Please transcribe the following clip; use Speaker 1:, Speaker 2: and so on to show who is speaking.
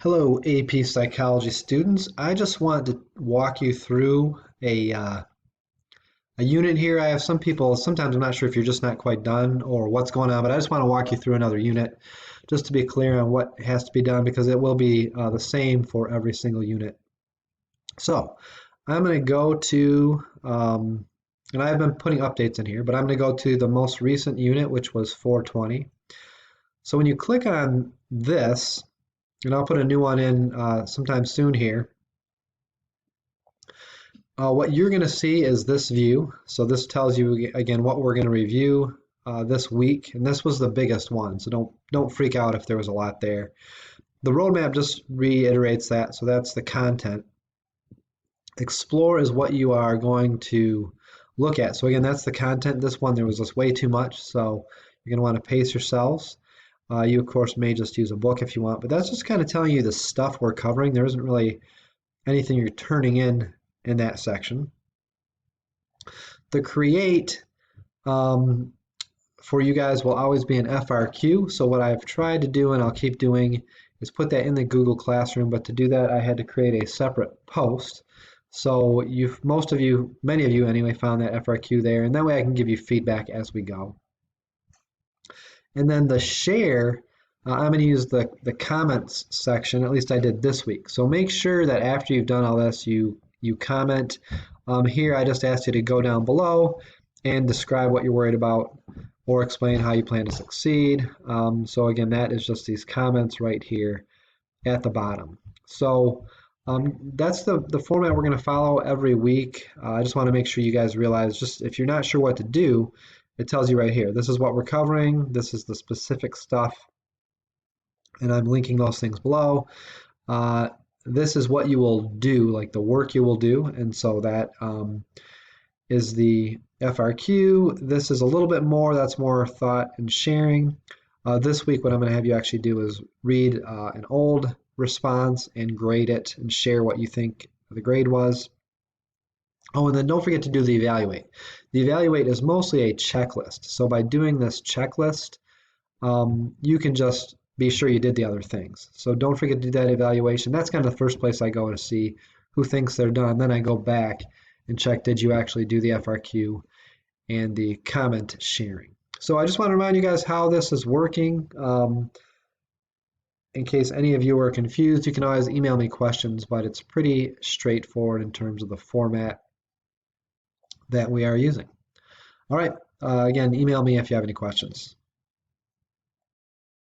Speaker 1: Hello, AP Psychology students. I just wanted to walk you through a unit here. I have some people, sometimes I'm not sure if you're just not quite done or what's going on, but I just want to walk you through another unit just to be clear on what has to be done because it will be the same for every single unit. So I'm going to go to, and I've been putting updates in here, but I'm going to go to the most recent unit, which was 420. So when you click on this, and I'll put a new one in sometime soon here. What you're going to see is this view. So this tells you again what we're going to review this week, and this was the biggest one. So don't freak out if there was a lot there. The roadmap just reiterates that. So that's the content. Explore is what you are going to look at. So again, that's the content. This one there was just way too much, so you're going to want to pace yourselves. You, of course, may just use a book if you want, but that's just kind of telling you the stuff we're covering. There isn't really anything you're turning in that section. The create for you guys will always be an FRQ. So what I've tried to do, and I'll keep doing, is put that in the Google Classroom, but to do that, I had to create a separate post. So many of you anyway, found that FRQ there, and that way I can give you feedback as we go. And then the share, I'm going to use the comments section, at least I did this week. So make sure that after you've done all this, you comment. Here I just asked you to go down below and describe what you're worried about or explain how you plan to succeed. So again, that is just these comments right here at the bottom. So that's the format we're going to follow every week. I just want to make sure you guys realize, just if you're not sure what to do, it tells you right here, this is what we're covering, this is the specific stuff, and I'm linking those things below. This is what you will do, like the work you will do, and so that is the FRQ. This is a little bit more, that's more thought and sharing. This week what I'm going to have you actually do is read an old response and grade it and share what you think the grade was. Oh, and then don't forget to do the evaluate. The evaluate is mostly a checklist. So by doing this checklist, you can just be sure you did the other things. So don't forget to do that evaluation. That's kind of the first place I go to see who thinks they're done. Then I go back and check, did you actually do the FRQ and the comment sharing. So I just want to remind you guys how this is working. In case any of you are confused, you can always email me questions, but it's pretty straightforward in terms of the format that we are using. All right, again, email me if you have any questions.